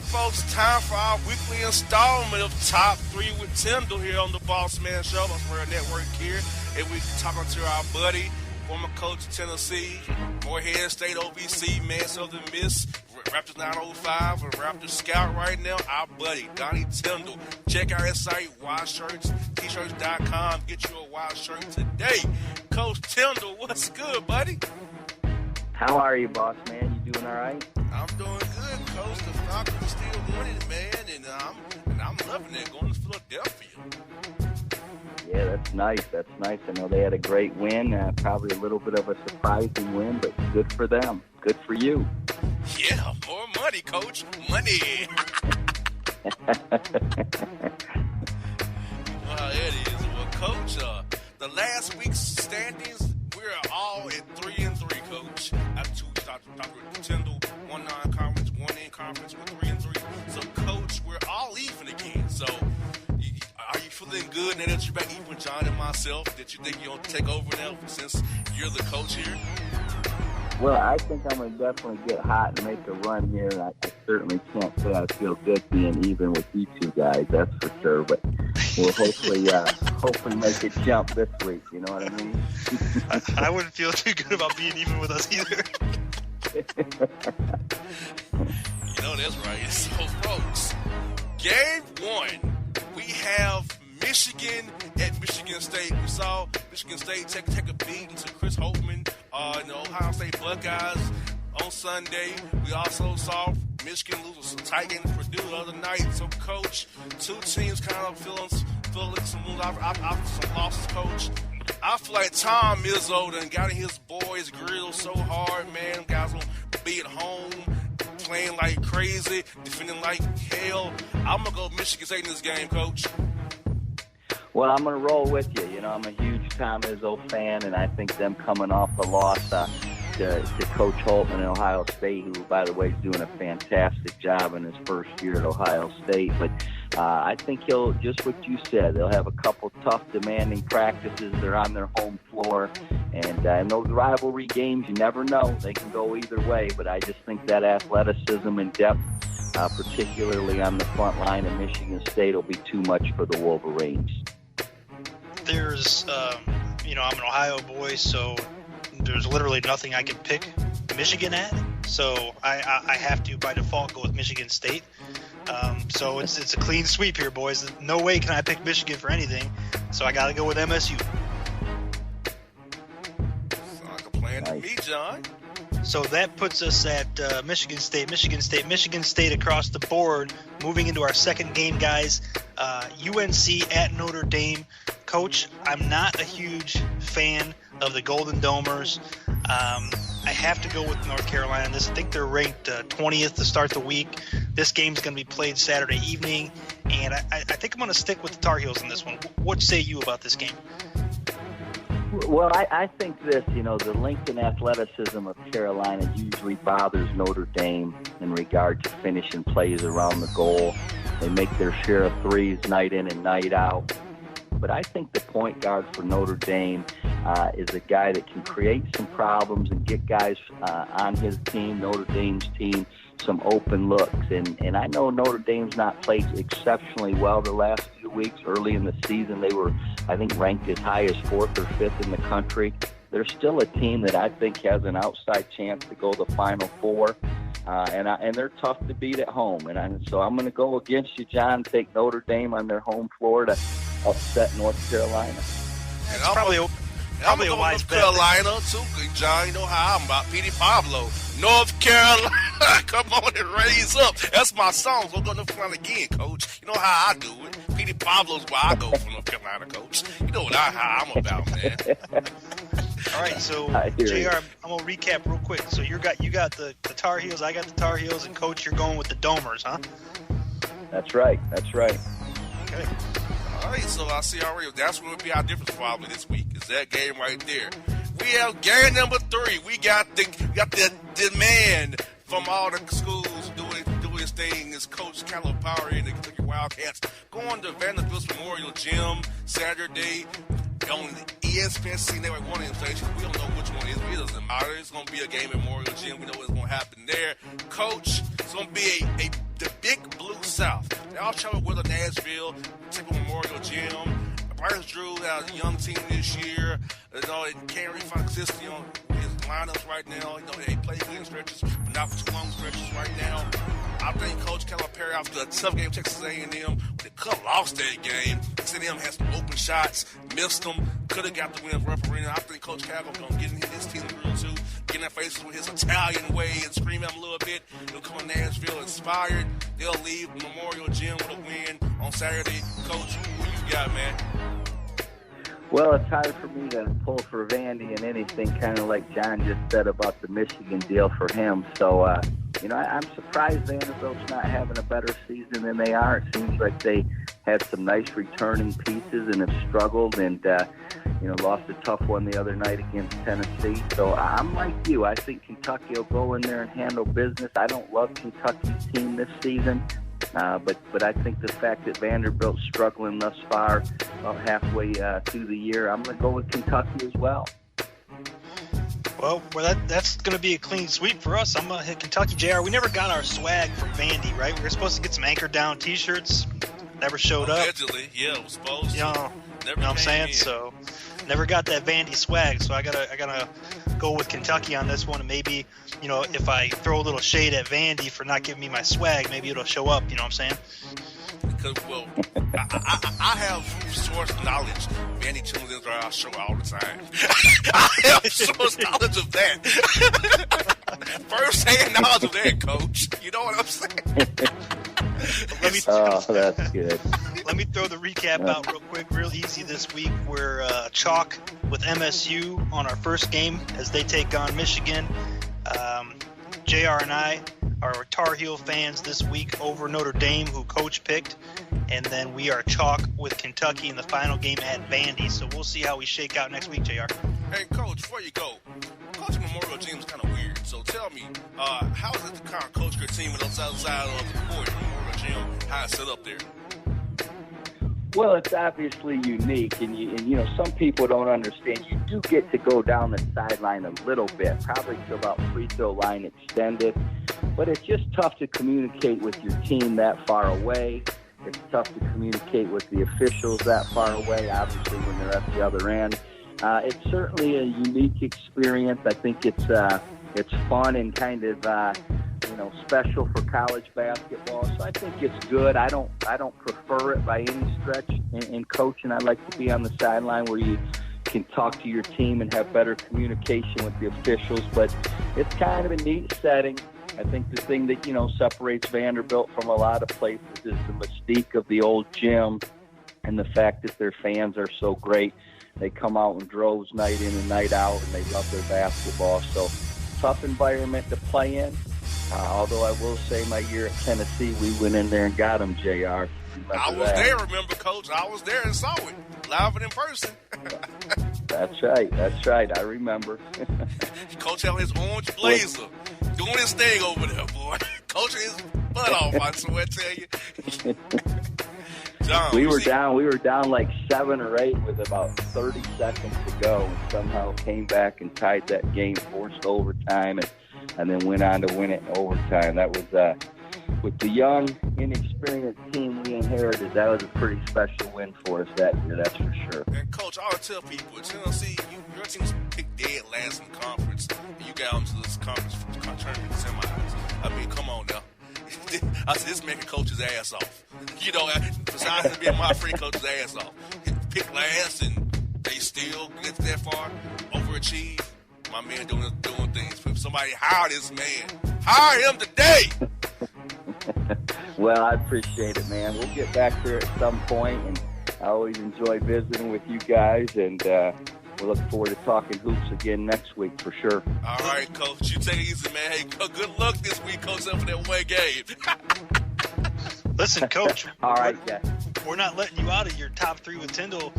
Folks, time for our weekly installment of Top 3 with Tyndall here on the Bossman Show. That's where our network here. And we're talking to our buddy, former coach of Tennessee, Morehead State OVC, man Southern Miss, Raptors 905, and Raptors Scout right now, our buddy, Donnie Tyndall. Check out his site, wildshirts.com. Get you a wild shirt today. Coach Tyndall, what's good, buddy? How are you, boss man? You doing all right? I'm doing good, Coach. The Falcons are still winning, man, and I'm loving it. Going to Philadelphia. Yeah, that's nice. That's nice. I know they had a great win, probably a little bit of a surprising win, but good for them. Good for you. Yeah, more money, Coach. Money. Well, it is. Well, Coach, the last week's standings, we're all at 3-3, Coach. That's who Dr. Tyndall, 1 non-conference, 1 in conference with 3-3. So, Coach, we're all even again. So, are you feeling good now that you're back even with John and myself? That you think you'll take over now since you're the coach here? Well, I think I'm going to definitely get hot and make a run here. I certainly can't say I feel good being even with you two guys, that's for sure. But we'll hopefully make it jump this week. You know what I mean? I wouldn't feel too good about being even with us either. You know that's right. So, folks, game 1, we have Michigan at Michigan State. We saw Michigan State take a beating to Chris Holtman and the Ohio State Buckeyes on Sunday. We also saw Michigan lose a tight game to Purdue the other night. So, Coach, two teams kind of feeling some moves after some losses, Coach. I feel like Tom Izzo done got in his boys' grill so hard, man. Them guys gonna be at home, playing like crazy, defending like hell. I'm gonna go Michigan State in this game, Coach. Well, I'm going to roll with you. You know, I'm a huge Tom Izzo fan, and I think them coming off a loss to Coach Holtman in Ohio State, who, by the way, is doing a fantastic job in his first year at Ohio State. But I think he'll, just what you said, they'll have a couple tough, demanding practices. They're on their home floor. And in those rivalry games, you never know. They can go either way. But I just think that athleticism and depth, particularly on the front line of Michigan State, will be too much for the Wolverines. There's, I'm an Ohio boy, so there's literally nothing I can pick Michigan at. So I have to, by default, go with Michigan State. So it's a clean sweep here, boys. No way can I pick Michigan for anything. So I got to go with MSU. Sounds like a plan to me, John. So that puts us at Michigan State across the board. Moving into our second game, guys. UNC at Notre Dame. Coach, I'm not a huge fan of the Golden Domers. I have to go with North Carolina in this. I think they're ranked 20th to start the week. This game's going to be played Saturday evening, and I think I'm going to stick with the Tar Heels in this one. What say you about this game? Well, I think this, the length and athleticism of Carolina usually bothers Notre Dame in regard to finishing plays around the goal. They make their share of threes night in and night out. But I think the point guard for Notre Dame is a guy that can create some problems and get guys on his team, Notre Dame's team, some open looks. And I know Notre Dame's not played exceptionally well the last few weeks. Early in the season, they were, I think, ranked as high as 4th or 5th in the country. They're still a team that I think has an outside chance to go to the Final Four. And they're tough to beat at home. So I'm going to go against you, John, take Notre Dame on their home floor to upset North Carolina. It's probably a wise bet. North Carolina, too, John. You know how I'm about Petey Pablo. North Carolina, come on and raise up. That's my song. We'll go to North Carolina again, Coach. You know how I do it. Petey Pablo's where I go from North Carolina, Coach. You know how I'm about, man. All right, so JR, I'm gonna recap real quick. So you got the Tar Heels, I got the Tar Heels, and Coach, you're going with the Domers, huh? That's right. Okay. All right, so I see already. That's what would be our difference probably this week. Is that game right there? We have game number 3. We got the demand from all the schools doing his thing. His coach Calipari and the Kentucky Wildcats going to Vanderbilt's Memorial Gym Saturday on ESPN Network, one of them stations. We don't know which one it is, but it doesn't matter. It's going to be a game at Memorial Gym. We know what's going to happen there. Coach, it's going to be the Big Blue South. They all travel with Nashville, take a Memorial Gym. Bryce Drew has a young team this year. You know, they can't really find consistency on his lineups right now. You know, they play good in stretches, but not for too long stretches right now. I think Coach Calipari, after a tough game, Texas A&M, when they could have lost that game, A&M had some open shots, missed them, could have got the win for referee. I think Coach Calipari's going to get in his team real too, get in their faces with his Italian way and scream at them a little bit. They'll come to Nashville inspired. They'll leave Memorial Gym with a win on Saturday. Coach, who you got, man? Well, it's hard for me to pull for Vandy in anything, kind of like John just said about the Michigan deal for him. So, I'm surprised Vanderbilt's not having a better season than they are. It seems like they had some nice returning pieces and have struggled and, lost a tough one the other night against Tennessee. So I'm like you. I think Kentucky will go in there and handle business. I don't love Kentucky's team this season. But I think the fact that Vanderbilt's struggling thus far, about halfway through the year, I'm going to go with Kentucky as well. Well, that's going to be a clean sweep for us. I'm going to hit Kentucky. JR, we never got our swag from Vandy, right? We were supposed to get some Anchor Down T-shirts. Never showed up. Allegedly, yeah, it was supposed to. You know what I'm saying? In. So never got that Vandy swag. So I gotta go with Kentucky on this one. And maybe, if I throw a little shade at Vandy for not giving me my swag, maybe it'll show up. You know what I'm saying? Because, I have source knowledge. Vandy tunes into our show all the time. I have source knowledge of that. First-hand knowledge of that, Coach. You know what I'm saying? That's good. Let me throw the recap out real quick, real easy this week. We're chalk with MSU on our first game as they take on Michigan. JR and I are Tar Heel fans this week over Notre Dame, who Coach picked. And then we are chalk with Kentucky in the final game at Vandy. So we'll see how we shake out next week, JR. Hey, Coach, before you go, coaching Memorial Gym is kind of weird. So tell me, how is it to kind of coach your team outside of the court, Memorial Gym? How it's set up there? Well, it's obviously unique, and some people don't understand. You do get to go down the sideline a little bit, probably to about free throw line extended, but it's just tough to communicate with your team that far away. It's tough to communicate with the officials that far away, obviously, when they're at the other end. It's certainly a unique experience. I think it's fun and kind of special for college basketball. So I think it's good. I don't prefer it by any stretch in coaching. I like to be on the sideline where you can talk to your team and have better communication with the officials. But it's kind of a neat setting. I think the thing that separates Vanderbilt from a lot of places is the mystique of the old gym and the fact that their fans are so great. They come out in droves night in and night out, and they love their basketball. So tough environment to play in. Although I will say my year at Tennessee, we went in there and got them, JR. I was there, remember, Coach? I was there and saw it, live and in person. That's right. I remember. Coach had his orange blazer, doing his thing over there, boy. Coach his butt off, I swear to tell you. John, we were down like 7 or 8 with about 30 seconds to go, and somehow came back and tied that game, forced overtime, and then went on to win it in overtime. That was with the young, inexperienced team we inherited. That was a pretty special win for us that year, that's for sure. And Coach, I would tell people, Tennessee, your team's picked dead last in the conference, and you got into this conference tournament semis. I mean, come on now. I said, this making Coach's ass off. Besides being my free Coach's ass off. Pick last, and they still get that far, overachieve. My man doing things. If somebody hire this man, hire him today. Well, I appreciate it, man. We'll get back there at some point, and I always enjoy visiting with you guys, and we look forward to talking hoops again next week for sure. All right, Coach. You take it easy, man. Hey, good luck this week, Coach, up for that away game. Listen, Coach. All right, guys. We're not letting you out of your top 3 with Tyndall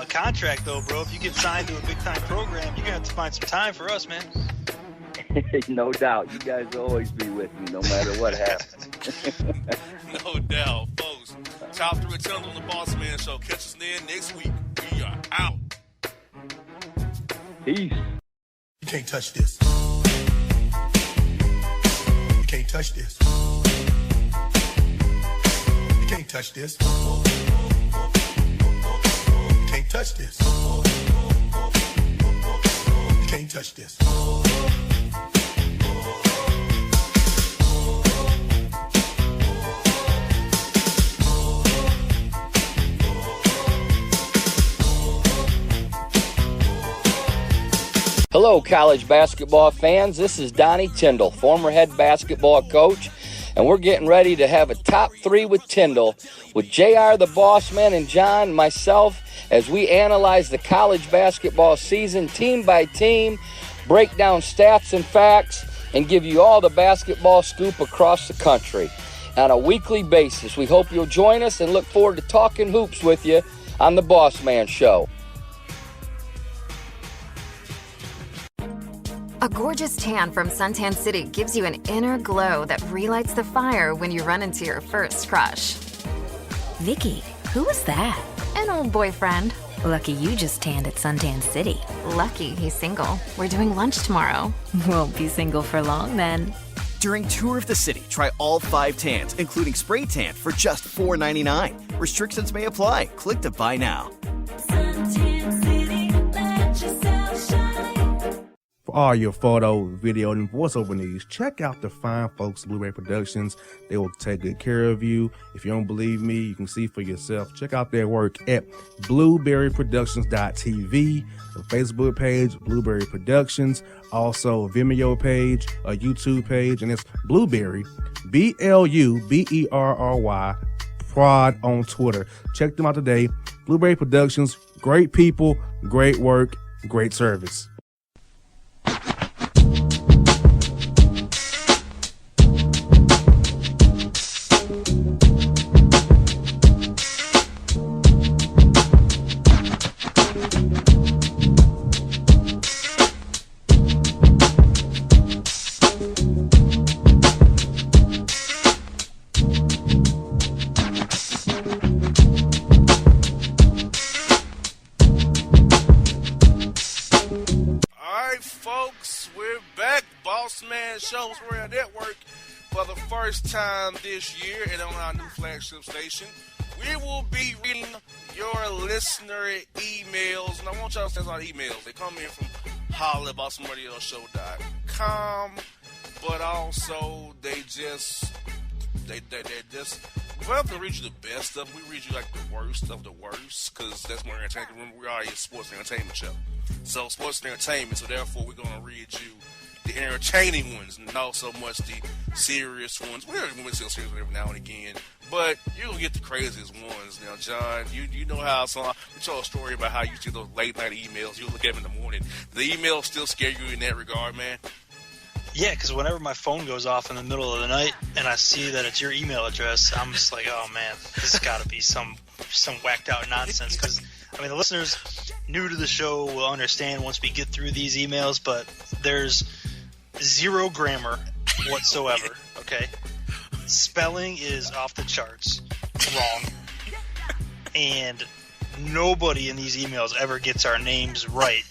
contract, though, bro. If you get signed to a big-time program, you're going to have to find some time for us, man. No doubt. You guys will always be with me no matter what happens. No doubt, folks. Top 3 attempts on the Bossman Show. Catch us then next week. We are out. Peace. You can't touch this. You can't touch this. You can't touch this. You can't touch this. You can't touch this. Hello, college basketball fans. This is Donnie Tyndall, former head basketball coach, and we're getting ready to have a top 3 with Tyndall with JR the Bossman and John, myself, as we analyze the college basketball season team by team, break down stats and facts, and give you all the basketball scoop across the country on a weekly basis. We hope you'll join us and look forward to talking hoops with you on the Bossman Show. A gorgeous tan from Suntan City gives you an inner glow that relights the fire when you run into your first crush. Vicky, who was that? An old boyfriend. Lucky you just tanned at Suntan City. Lucky he's single. We're doing lunch tomorrow. Won't be single for long then. During Tour of the City, try all 5 tans, including spray tan, for just $4.99. Restrictions may apply. Click to buy now. Suntan City, let yourself shine. For all your photo, video, and voiceover needs, check out the fine folks at Blueberry Productions. They will take good care of you. If you don't believe me, you can see for yourself. Check out their work at blueberryproductions.tv, the Facebook page, Blueberry Productions, also a Vimeo page, a YouTube page, and it's Blueberry, BLUBERRY, Prod on Twitter. Check them out today. Blueberry Productions, great people, great work, great service. Shows we're at network for the first time this year and on our new flagship station. We will be reading your listener emails, and I want y'all to send out emails. They come in from holla@BossmanRadioShow.com, but also they just we have to read you the best of them. We read you like the worst of the worst, because that's more entertaining. Remember, we are a sports and entertainment show, so sports and entertainment. So therefore, we're gonna read you the entertaining ones, not so much the serious ones. We're still serious every now and again, but you'll get the craziest ones. Now, John, you know how we told a story about how you see those late night emails. You look at them in the morning. The emails still scare you in that regard, man? Yeah, because whenever my phone goes off in the middle of the night and I see that it's your email address, I'm just like, oh man, this has got to be some whacked out nonsense. Because I mean, the listeners new to the show will understand once we get through these emails, but there's zero grammar whatsoever, okay? Spelling is off the charts, wrong. And nobody in these emails ever gets our names right.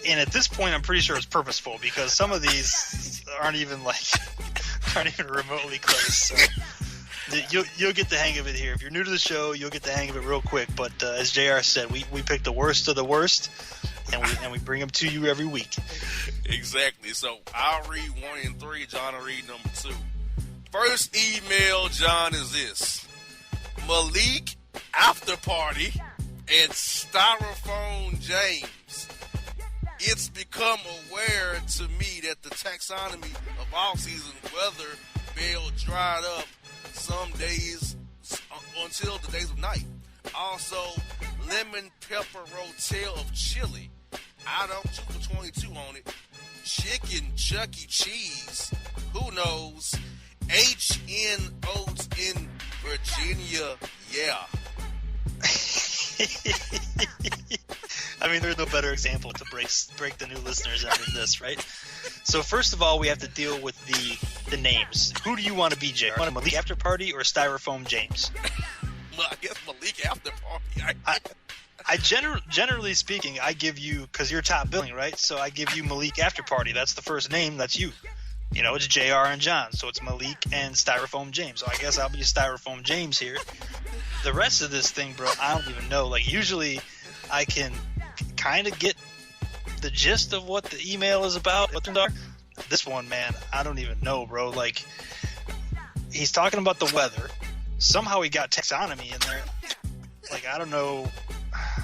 And at this point, I'm pretty sure it's purposeful, because some of these aren't even remotely close. So you'll get the hang of it here. If you're new to the show, you'll get the hang of it real quick. But as JR said, we pick the worst of the worst, and we bring them to you every week. Exactly. So I'll read 1 and 3. John will read number 2. First email, John, is this: Malik After Party and Styrofoam James. It's become aware to me that the taxonomy of all-season weather bell dried up some days until the days of night. Also, lemon pepper rotel of chili. I don't 2 for 22 on it. Chicken Chuck E. Cheese. Who knows? HN Oats in Virginia. Yeah. I mean, there's no better example to break the new listeners in than this, right? So first of all, we have to deal with the names. Who do you want to be, Jay? Want a Malik After Party or Styrofoam James? Well, I guess Malik After Party. I generally speaking, I give you, because you're top billing, right? So I give you Malik After Party. That's the first name. That's you. You know, it's JR and John. So it's Malik and Styrofoam James. So I guess I'll be Styrofoam James here. The rest of this thing, bro, I don't even know. Like, usually I can kind of get the gist of what the email is about. What they're This one, man, I don't even know, bro. Like, he's talking about the weather. Somehow he got taxonomy in there. Like, I don't know.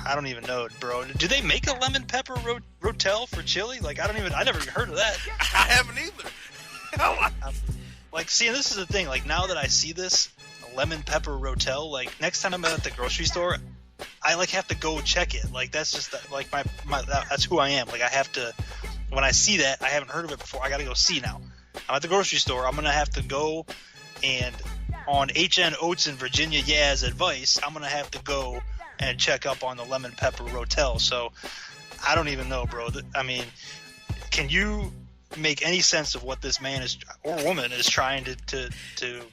I don't even know, bro. Do they make a lemon pepper rotel for chili? Like, I never even heard of that. I haven't either. Like, see, and this is the thing. Like, now that I see this, a lemon pepper rotel, like, next time I'm at the grocery store, I, like, have to go check it. Like, that's just, like, that's who I am. Like, I have to, when I see that, I haven't heard of it before. I got to go see now. I'm at the grocery store. I'm going to have to go and on HN Oates and Virginia Yaz advice, I'm going to have to go and check up on the lemon pepper rotel. So I don't even know, bro. I mean, can you make any sense of what this man is or woman is trying to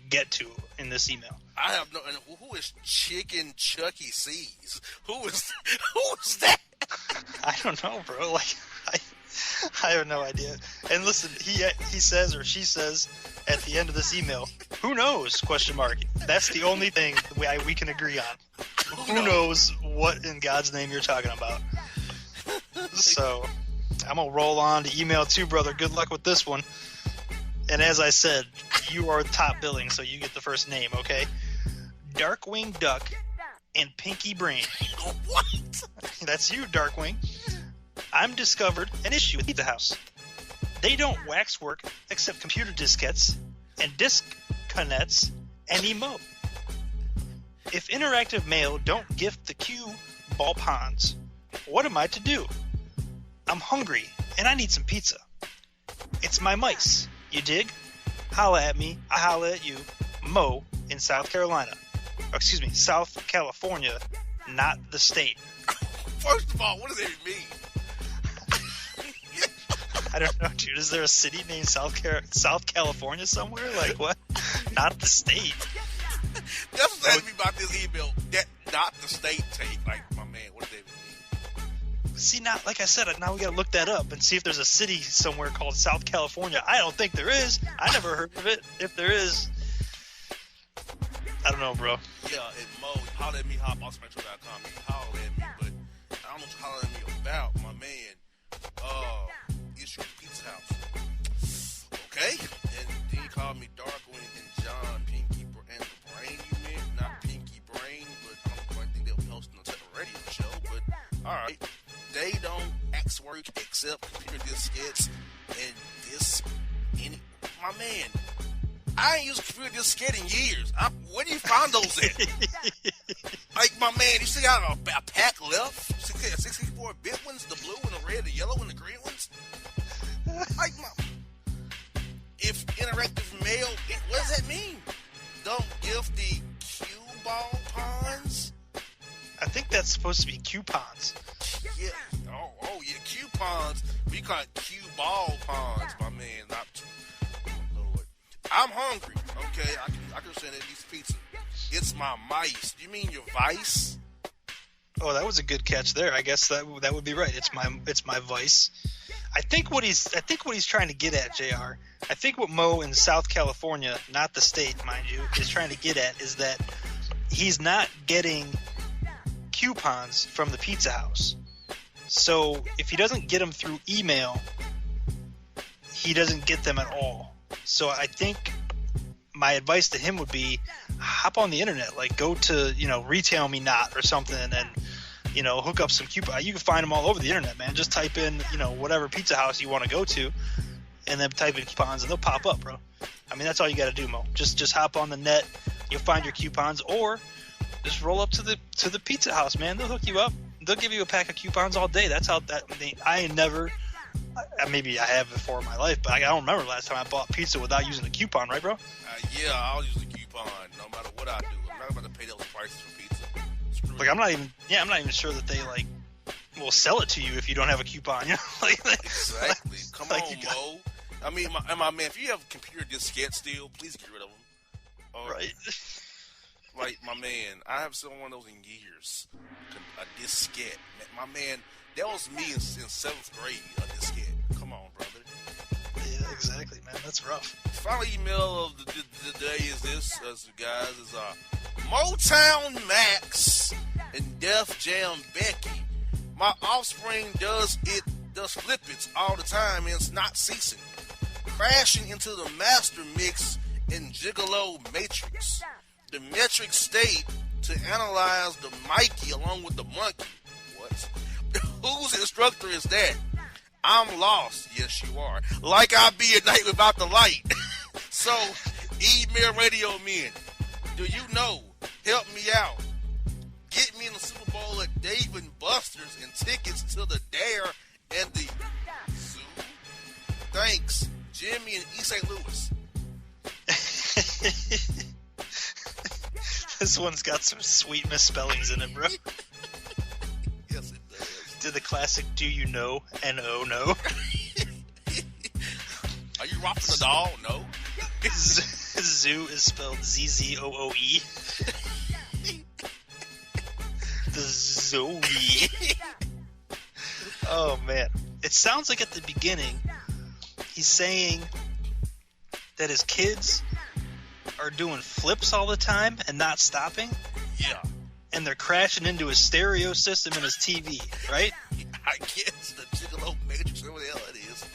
get to in this email? I have no. And who is Chicken Chucky C's? Who is that? I don't know, bro. Like, I have no idea. And listen, he says or she says at the end of this email, "Who knows?" ? That's the only thing we can agree on. Who knows what in God's name you're talking about? So I'm gonna roll on to email 2, brother. Good luck with this one. And as I said, you are top billing, so you get the first name, okay? Darkwing Duck and Pinky Brain. What? That's you, Darkwing. I'm discovered an issue with the house. They don't waxwork except computer diskettes and disconnects anymore. If Interactive Mail don't gift the Q ball ponds, what am I to do? I'm hungry and I need some pizza. It's my mice, you dig? Holla at me, I holla at you. Mo in South Carolina. Excuse me, South California, not the state. First of all, what does that even mean? I don't know, dude. Is there a city named South California somewhere? Like, what? Not the state. That's what that mean about this email. That not the state take. Like, my man, what does that even mean? See, now, like I said, now we gotta look that up and see if there's a city somewhere called South California. I don't think there is. I never heard of it. If there is, I don't know, bro. Yeah, and Mo, holler at me, hotboxmetro.com. You holler at me, but I don't know what you holler at me about, my man. Issue Pizza House. Okay? And then you called me Darkwing and John Pinky and the Brain, you meant? Not Pinky Brain, but I don't quite think they were hosting a radio show, but alright. They don't work except computer diskettes and my man, I ain't used a computer diskette in years. Where do you find those at? Like, my man, you still got a pack left? 64-bit ones, the blue and the red, the yellow and the green ones? Like, if Interactive Mail, what does that mean? Don't give the cue ball pawns? I think that's supposed to be coupons. Yeah. Oh yeah, coupons. We call it cue ball pawns, my man. Lord. I'm hungry. Okay, I can send at least pizza. It's my mice. You mean your vice? Oh, that was a good catch there. I guess that would be right. It's my vice. I think what he's trying to get at, JR. I think what Mo in South California, not the state, mind you, is trying to get at is that he's not getting coupons from the pizza house. So if he doesn't get them through email, he doesn't get them at all. So I think my advice to him would be hop on the internet, like go to, Retail Me Not or something, and then, hook up some coupons. You can find them all over the internet, man. Just type in, whatever pizza house you want to go to, and then type in coupons, and they'll pop up, bro. I mean, that's all you got to do, Mo. Just hop on the net, you'll find your coupons, or just roll up to the pizza house, man. They'll hook you up. They'll give you a pack of coupons all day. That's how I ain't never. Maybe I have before in my life, but I don't remember last time I bought pizza without using a coupon, right, bro? Yeah, I'll use a coupon no matter what I do. I'm not about to pay those prices for pizza. Like, I'm not even sure that they we'll sell it to you if you don't have a coupon. You know? Exactly. Come like on, you got- Mo. I mean, my man, if you have computer diskettes still, please get rid of them. Right. Like, my man, I haven't seen one of those in years. A diskette. My man, that was me in 7th grade, a diskette. Come on, brother. Yeah, exactly, man. That's rough. Final email of the day is this, guys, is Motown Max and Def Jam Becky. My offspring does flip it all the time and it's not ceasing. Crashing into the master mix in Gigolo Matrix. The metric state to analyze the Mikey along with the monkey. What? Whose instructor is that? I'm lost. Yes, you are. Like I be at night without the light. So, email radio men. Do you know? Help me out. Get me in the Super Bowl at Dave and Buster's and tickets to the Dare and the Zoo. Thanks, Jimmy in East St. Louis. This one's got some sweet misspellings in it, bro. Yes, it does. Did the classic "Do you know?" and "Oh no." Are you rocking the doll? No. Zoo is spelled ZZOOE. The Zoe. Oh man, it sounds like at the beginning he's saying that his kids are doing flips all the time and not stopping. Yeah. And they're crashing into his stereo system and his TV, right? I guess the Gigolo Matrix, whatever the hell it is.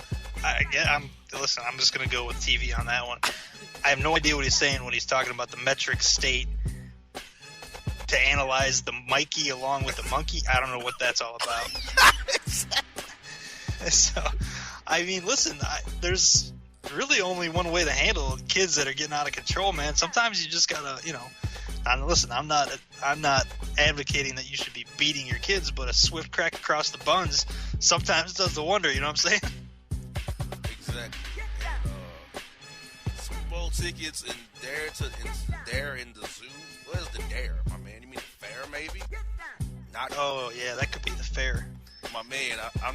Listen, I'm just going to go with TV on that one. I have no idea what he's saying when he's talking about the metric state to analyze the Mikey along with the monkey. I don't know what that's all about. So, I mean, listen, there's really only one way to handle kids that are getting out of control, man. Sometimes you just gotta, listen, I'm not advocating that you should be beating your kids, but a swift crack across the buns sometimes does the wonder. You know what I'm saying? Exactly. And, Super Bowl tickets and Dare in the Zoo. What is the Dare, my man? You mean the fair, maybe? Not. Oh yeah, that could be the fair. My man, I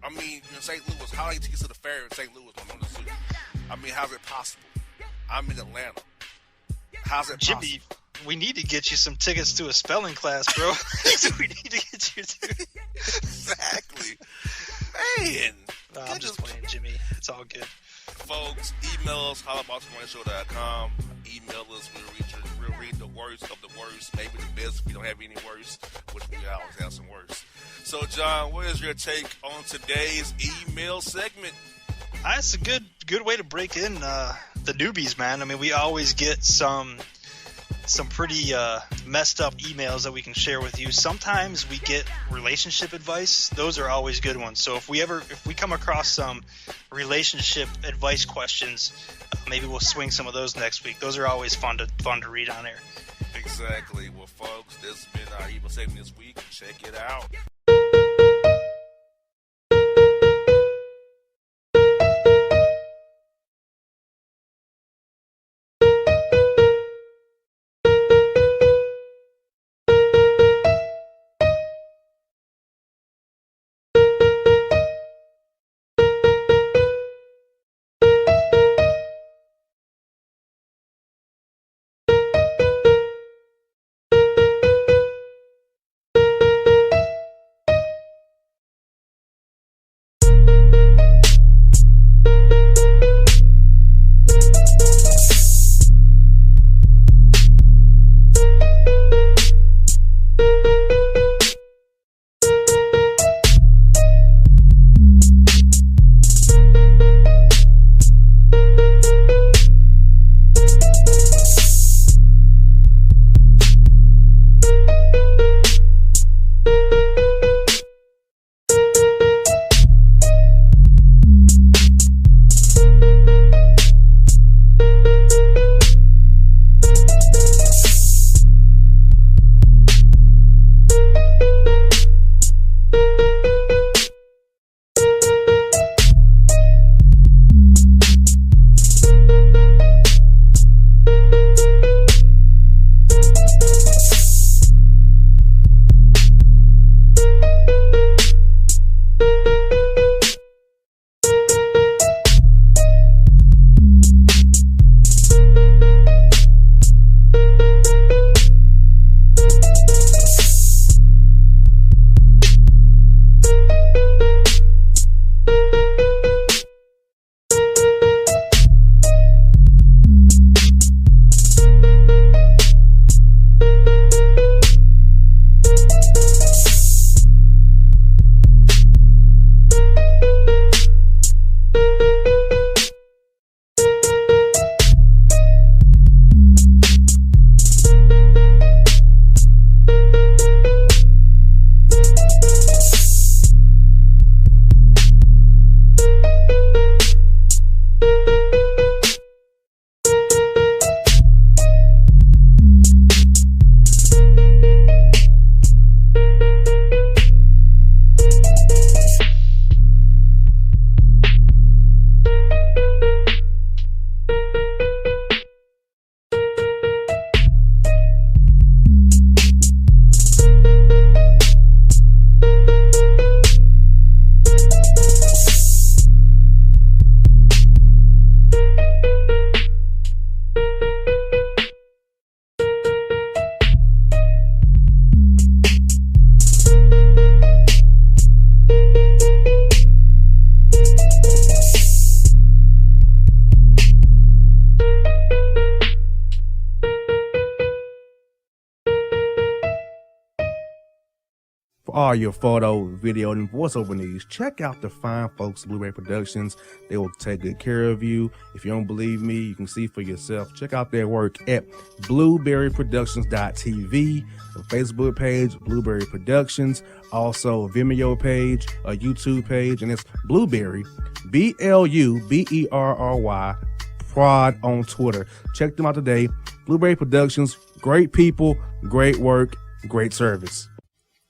mean, in St. Louis, how do you tickets to the fair in St. Louis, my man, the Zoo? I mean, how's it possible? I'm in Atlanta. How's it possible? Jimmy, we need to get you some tickets to a spelling class, bro. We need to get you to. Exactly. Man. No, I'm just playing, Jimmy. It's all good. Folks, email us, hollaboxshow.com. Email us. We'll read the worst of the worst, maybe the best if we don't have any worse, which we always have some worse. So, John, what is your take on today's email segment? That's a good way to break in the newbies, man. I mean, we always get some pretty messed up emails that we can share with you. Sometimes we get relationship advice. Those are always good ones. So if we come across some relationship advice questions, maybe we'll swing some of those next week. Those are always fun to read on air. Exactly. Well, folks, this has been our email segment this week. Check it out. For all your photo, video, and voiceover needs, check out the fine folks at Blueberry Productions. They will take good care of you. If you don't believe me, you can see for yourself. Check out their work at blueberryproductions.tv, the Facebook page, Blueberry Productions, also a Vimeo page, a YouTube page, and it's Blueberry, BLUBERRY, Prod on Twitter. Check them out today. Blueberry Productions, great people, great work, great service.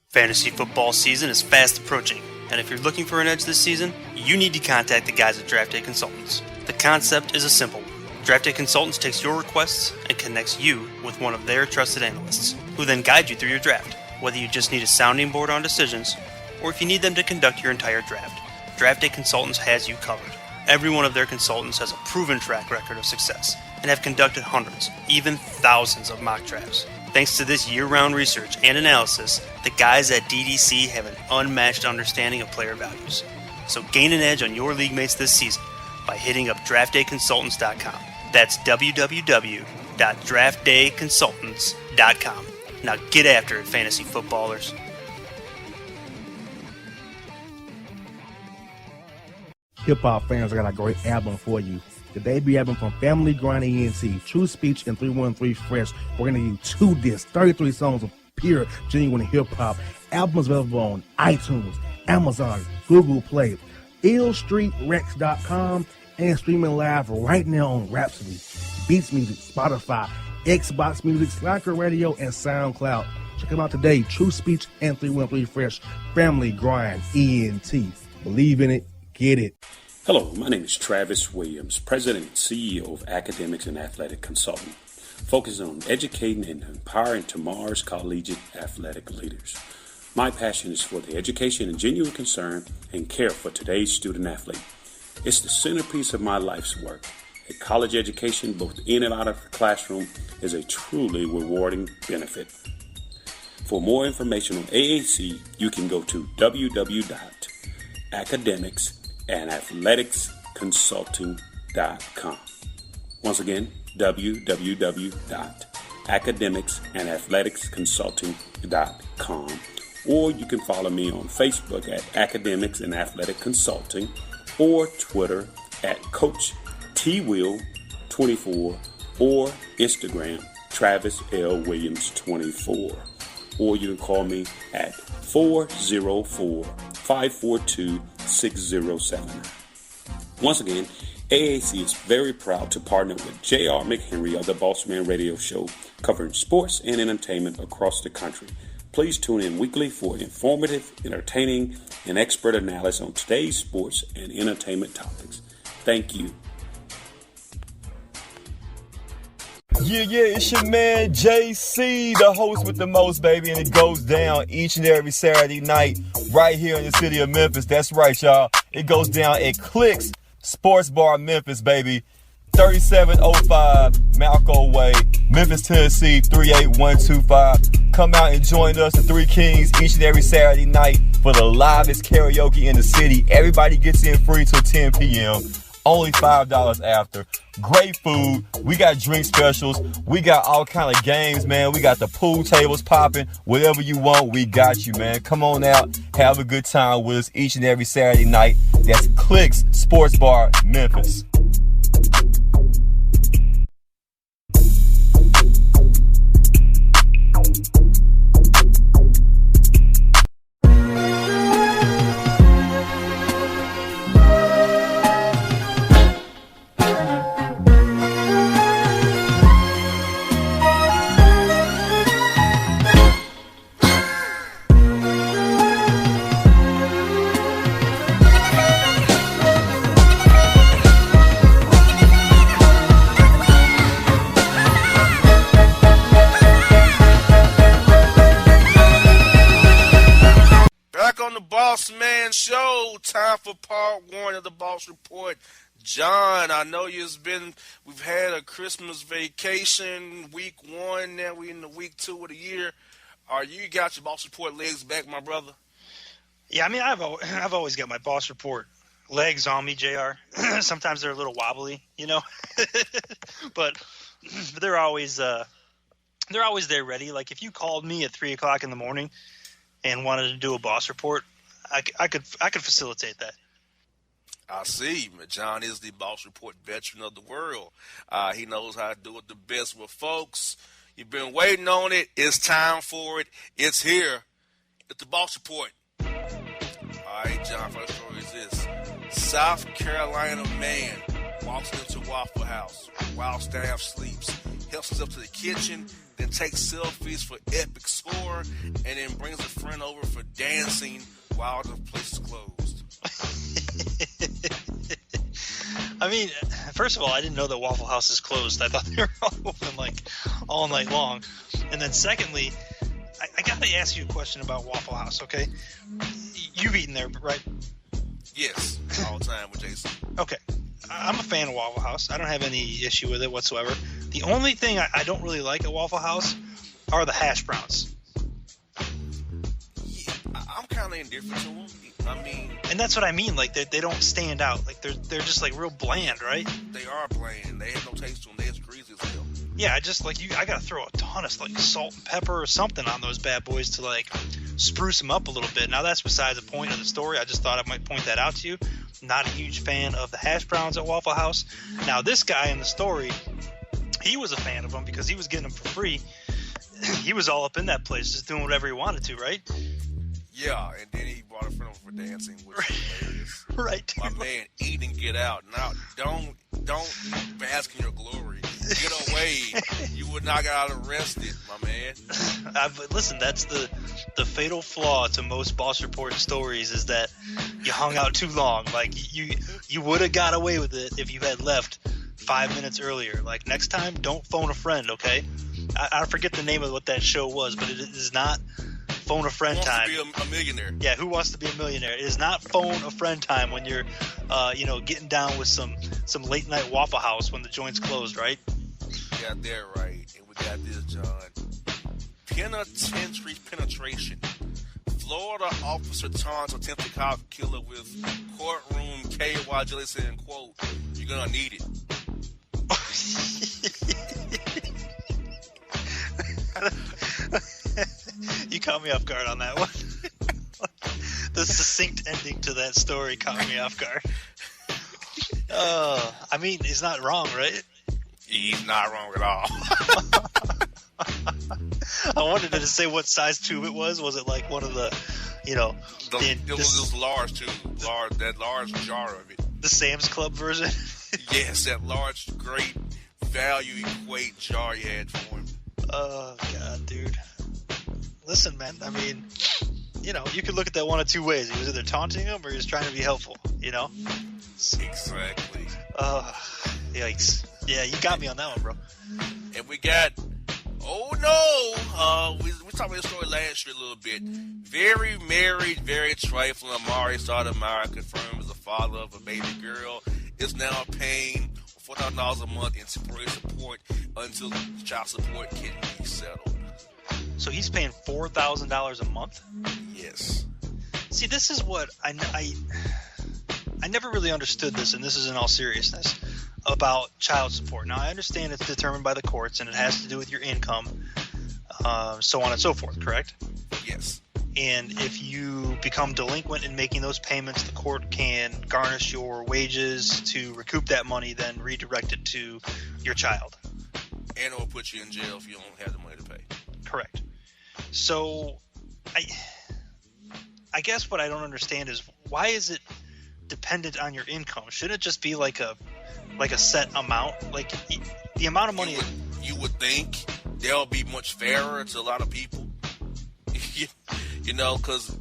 Fantasy football season is fast approaching, and if you're looking for an edge this season, you need to contact the guys at Draft Day Consultants. The concept is a simple one. Draft Day Consultants takes your requests and connects you with one of their trusted analysts, who then guide you through your draft, whether you just need a sounding board on decisions, or if you need them to conduct your entire draft. Draft Day Consultants has you covered. Every one of their consultants has a proven track record of success, and have conducted hundreds, even thousands of mock drafts. Thanks to this year-round research and analysis, the guys at DDC have an unmatched understanding of player values. So gain an edge on your league mates this season by hitting up draftdayconsultants.com. That's www.draftdayconsultants.com. Now get after it, fantasy footballers. Hip-hop fans, I got a great album for you. The debut album from Family Grind ENT, True Speech and 313 Fresh. We're going to give you 2 discs, 33 songs of pure, genuine hip-hop. Albums available on iTunes, Amazon, Google Play, illstreetrex.com, and streaming live right now on Rhapsody, Beats Music, Spotify, Xbox Music, Slacker Radio, and SoundCloud. Check them out today, True Speech and 313 Fresh, Family Grind ENT. Believe in it, get it. Hello, my name is Travis Williams, President and CEO of Academics and Athletic Consulting, focusing on educating and empowering tomorrow's collegiate athletic leaders. My passion is for the education and genuine concern and care for today's student athlete. It's the centerpiece of my life's work. A college education, both in and out of the classroom, is a truly rewarding benefit. For more information on AAC, you can go to www.academicsandathleticsconsulting.com. Once again, www.academicsandathleticsconsulting.com. Or you can follow me on Facebook at Academics and Athletic Consulting, or Twitter at Coach TWill24, or Instagram Travis L. Williams 24. Or you can call me at 404-542-6079. Once again, AAC is very proud to partner with J.R. McHenry of the Bossman Radio Show, covering sports and entertainment across the country. Please tune in weekly for informative, entertaining, and expert analysis on today's sports and entertainment topics. Thank you. Yeah, it's your man JC, the host with the most, baby, and it goes down each and every Saturday night right here in the city of Memphis. That's right, y'all. It goes down at Clicks Sports Bar Memphis, baby. 3705 Malco Way, Memphis, Tennessee, 38125. Come out and join us, the Three Kings, each and every Saturday night for the livest karaoke in the city. Everybody gets in free till 10 p.m. Only $5 after. Great food. We got drink specials. We got all kind of games, man. We got the pool tables popping. Whatever you want, we got you, man. Come on out. Have a good time with us each and every Saturday night. That's Clicks Sports Bar, Memphis. Bossman Show. Time for part 1 of the Boss Report. John, I know we've had a Christmas vacation, week 1, now we're in the week 2 of the year. You got your Boss Report legs back, my brother? Yeah, I mean, I've always got my Boss Report legs on me, JR. Sometimes they're a little wobbly, you know, but they're always there ready. Like if you called me at 3:00 in the morning and wanted to do a boss report, I could facilitate that. I see. John is the boss report veteran of the world. He knows how to do it the best. Well, folks, you've been waiting on it. It's time for it. It's here. It's the boss report. All right, John, first story is this. South Carolina man walks into Waffle House while staff sleeps, helps himself to the kitchen, then takes selfies for epic score, and then brings a friend over for dancing while the place is closed. I mean, first of all, I didn't know that Waffle House is closed. I thought they were all open like all night long. And then secondly, I got to ask you a question about Waffle House, okay? You've eaten there, right? Yes, all the time with Jason. Okay. I'm a fan of Waffle House. I don't have any issue with it whatsoever. The only thing I don't really like at Waffle House are the hash browns. Yeah, I'm kind of indifferent to them. I mean, and that's what I mean. Like they don't stand out. Like they're just like real bland, right? They are bland. They have no taste to them. They're as greasy as hell. Yeah, I just like I gotta throw a ton of like salt and pepper or something on those bad boys to like spruce them up a little bit. Now that's besides the point of the story. I just thought I might point that out to you. Not a huge fan of the hash browns at Waffle House. Now this guy in the story, he was a fan of them because he was getting them for free. He was all up in that place, just doing whatever he wanted to, right? Yeah, and then he brought a friend over for dancing, which is hilarious. Right. My man, eat and get out. Now, don't bask in your glory. Get away. You would not get out arrested, my man. Listen, that's the fatal flaw to most boss report stories is that you hung out too long. Like you would have got away with it if you had left 5 minutes earlier. Like next time, don't phone a friend, okay? I forget the name of what that show was, but it is not phone a friend time. Who wants to be a millionaire? Yeah, who wants to be a millionaire? It is not phone a friend time when you're, getting down with some late night Waffle House when the joint's closed, right? Yeah, they're right. And we got this, John. Penitentiary penetration. Florida officer taunts attempted cop killer with courtroom KY jelly saying, quote, "You're gonna need it." You caught me off guard on that one. The succinct ending to that story caught me off guard. I mean, he's not wrong, right? He's not wrong at all. I wanted to say what size tube it was. Was it like one of the, it was large tube, that large jar of it. The Sam's Club version? Yes, that large, great value equate jar you had for him. Oh, God, dude. Listen, man, I mean, you could look at that one of two ways. He was either taunting him or he was trying to be helpful, Exactly. Yikes. Yeah, you got me on that one, bro. And we got, we talked about this story last year a little bit. Very married, very trifling. Amari Sotomayor confirmed as the father of a baby girl is now paying $4,000 a month in temporary support until the child support can be settled. So he's paying $4,000 a month? Yes. See, this is what I never really understood this, and this is in all seriousness, about child support. Now, I understand it's determined by the courts, and it has to do with your income, so on and so forth, correct? Yes. And if you become delinquent in making those payments, the court can garnish your wages to recoup that money, then redirect it to your child. And it will put you in jail if you don't have the money to pay. Correct. So, I guess what I don't understand is why is it dependent on your income? Shouldn't it just be like a set amount? Like the amount of money. You would think they'll be much fairer to a lot of people. Because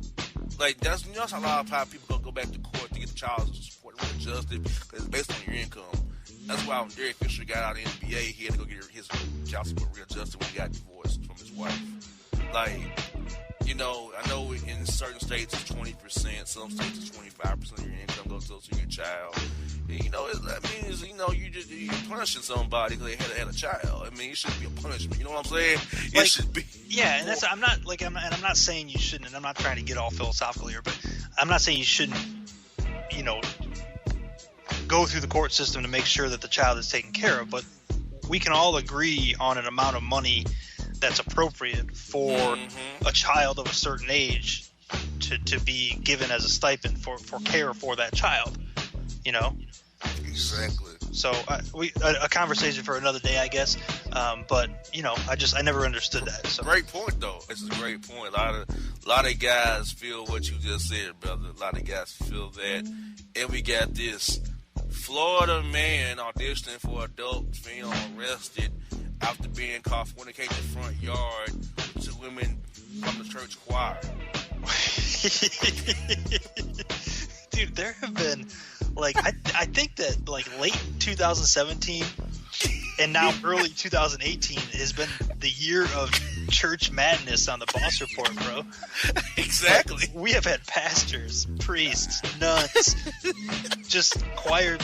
that's a lot of people don't go back to court to get the child support readjusted because it's based on your income. That's why when Derek Fisher got out of the NBA, he had to go get his child support readjusted when he got divorced from his wife. I know in certain states it's 20%, some states it's 25% of your income goes to your child. That means you're punishing somebody because they had a child. I mean, it shouldn't be a punishment. You know what I'm saying? It should be. Yeah, and that's I'm not saying you shouldn't, and I'm not trying to get all philosophical here, but I'm not saying you shouldn't, go through the court system to make sure that the child is taken care of. But we can all agree on an amount of money that's appropriate for a child of a certain age to be given as a stipend for care for that child, you know? Exactly. So a conversation for another day, I guess. But you know, I never understood that. So. Great point, though. It's a great point. A lot of guys feel what you just said, brother. A lot of guys feel that, and we got this Florida man auditioning for adult film arrested after being caught fornicating in the front yard with 2 women from the church choir. Dude, there have been, like, I think that, like, late 2017 and now early 2018 has been the year of church madness on the Boss Report, bro. Exactly. Like, we have had pastors, priests, nuns, just choir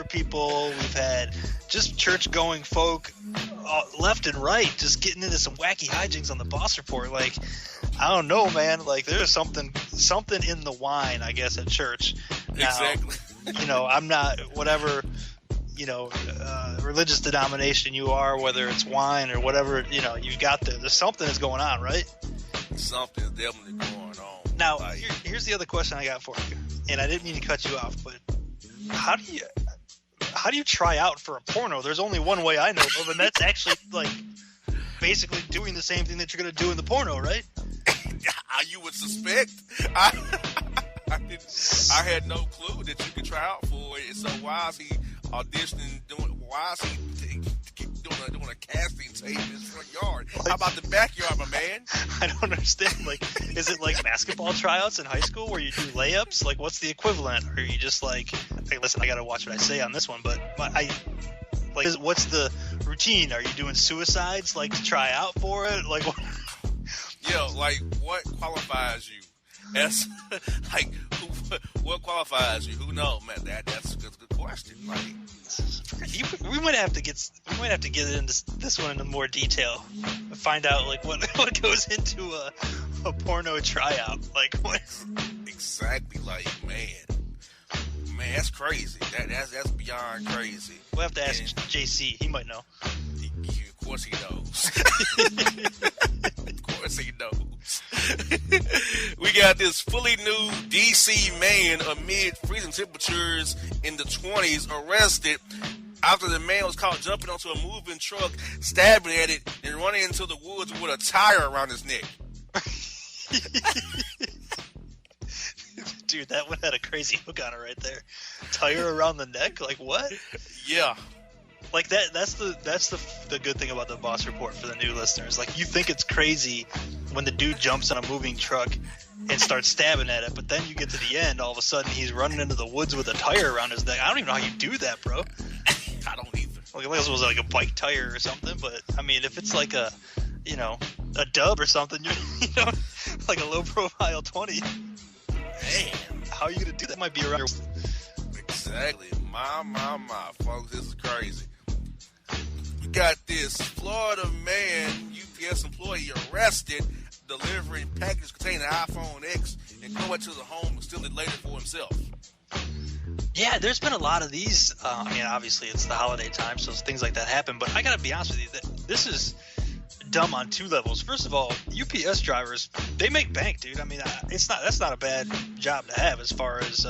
people. We've had just church-going folk left and right just getting into some wacky hijinks on the Boss Report. Like, I don't know, man. Like, there's something in the wine, I guess, at church. Now, Exactly. You know, I'm not whatever, you know, religious denomination you are, whether it's wine or whatever, you know, you've got there's something is going on, right? Something's definitely going on. Now, here's the other question I got for you, and I didn't mean to cut you off, but how do you try out for a porno? There's only one way I know of, and that's actually, like, basically doing the same thing that you're going to do in the porno, right? You would suspect. I had no clue that you could try out for it. So why is he auditioning? Why is he doing a casting tape in his front yard? How about the backyard, my man? I don't understand. Like, is it like basketball tryouts in high school where you do layups? Like, what's the equivalent? Or are you just like, hey, listen, I got to watch what I say on this one, but what's the routine? Are you doing suicides, like, to try out for it? Like, what? Yo, like, what qualifies you? As like, what qualifies you? Who knows, man? That's a good question. Like, we might have to get into this one in more detail. Find out, like, what goes into a porno tryout. Like, what? Exactly. Like, man, that's crazy. That's beyond crazy. We'll have to ask JC. He might know. Of course he knows. Of course he knows. We got this fully nude DC man amid freezing temperatures in the 20s arrested after the man was caught jumping onto a moving truck, stabbing at it, and running into the woods with a tire around his neck. Dude, that one had a crazy hook on it right there. Tire around the neck? Like, what? Yeah. Like, that's the good thing about the Boss Report for the new listeners. Like, you think it's crazy when the dude jumps on a moving truck and starts stabbing at it, but then you get to the end, all of a sudden he's running into the woods with a tire around his neck. I don't even know how you do that, bro. I don't either. Like, unless it was like a bike tire or something, but I mean, if it's like a dub or something, you know, like a low profile 20. Man, how are you gonna do that? Might be around. Exactly. My, folks, this is crazy. We got this Florida man, UPS employee, arrested delivering packages containing iPhone X and going to the home and steal it later for himself. Yeah, there's been a lot of these. I mean, obviously it's the holiday time, so things like that happen. But I gotta be honest with you, this is dumb on two levels. First of all, UPS drivers, they make bank, dude. I mean, that's not a bad job to have as far as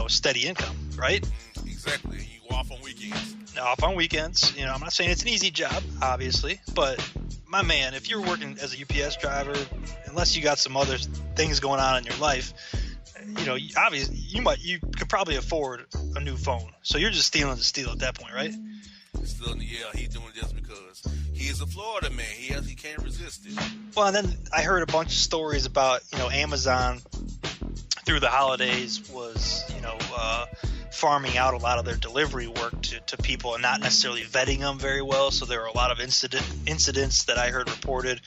steady income, right? Exactly. You off on weekends. Off on weekends. You know, I'm not saying it's an easy job, obviously, but my man, if you're working as a UPS driver, unless you got some other things going on in your life, you know, obviously you could probably afford a new phone. So you're just stealing to steal at that point, right? Still, yeah, he's doing it just because he is a Florida man. He can't resist it. Well, and then I heard a bunch of stories about, Amazon through the holidays was, farming out a lot of their delivery work to people and not necessarily vetting them very well. So there were a lot of incidents that I heard reported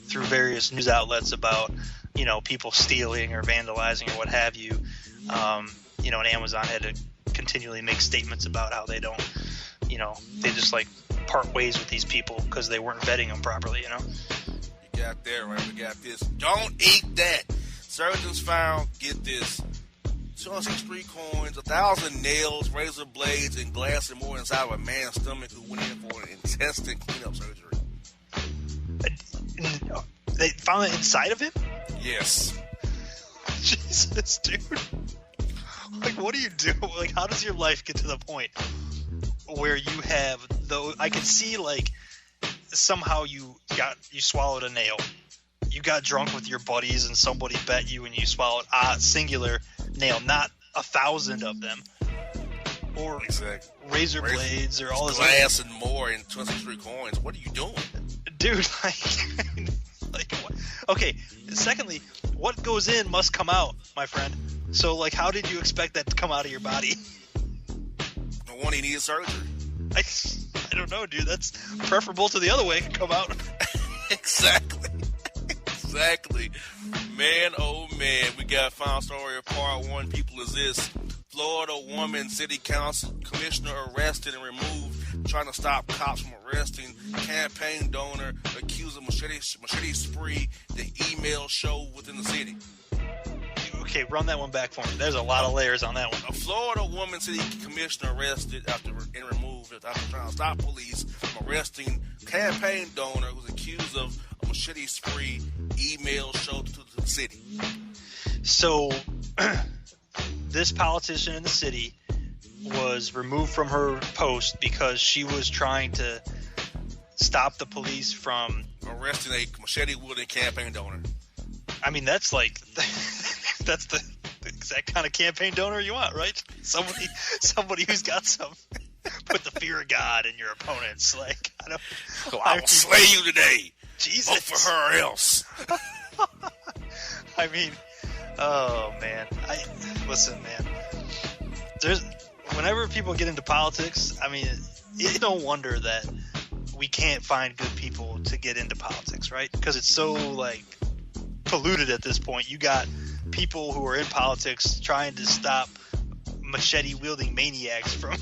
through various news outlets about, people stealing or vandalizing or what have you. And Amazon had to continually make statements about how they don't, they just like part ways with these people because they weren't vetting them properly, You got that right. We got this. Don't eat that. Surgeons found, get this, 263 coins, 1,000 nails, razor blades, and glass and more inside of a man's stomach who went in for an intestine cleanup surgery. They found it inside of him? Yes. Jesus, dude. Like, what do you do? Like, how does your life get to the point where you have though? I can see like somehow you swallowed a nail. You got drunk with your buddies and somebody bet you and you swallowed a singular nail, not 1,000 of them, or razor blades or all this glass and more in 23 coins. What are you doing, dude? Like what? Okay. Secondly, what goes in must come out, my friend. So, like, how did you expect that to come out of your body? The one he needed surgery. I don't know, dude. That's preferable to the other way. It could come out. Exactly. Man, oh man, we got final story of part 1. People, is this Florida woman city council commissioner arrested and removed trying to stop cops from arresting campaign donor accused of machete spree, the email show within the city. Okay, run that one back for me. There's a lot of layers on that one. A Florida woman city commissioner arrested and removed after trying to stop police from arresting campaign donor who's accused of a machete spree email show to the city. So, this politician in the city was removed from her post because she was trying to stop the police from arresting a machete-wielding campaign donor. I mean, that's like that's the exact kind of campaign donor you want, right? Somebody who's got some put the fear of God in your opponents. Like, I will slay you today. Jesus, vote for her or else. I mean, oh man, listen, man. Whenever people get into politics, I mean, it's no wonder that we can't find good people to get into politics, right? Because it's so like polluted at this point. You got people who are in politics trying to stop machete-wielding maniacs from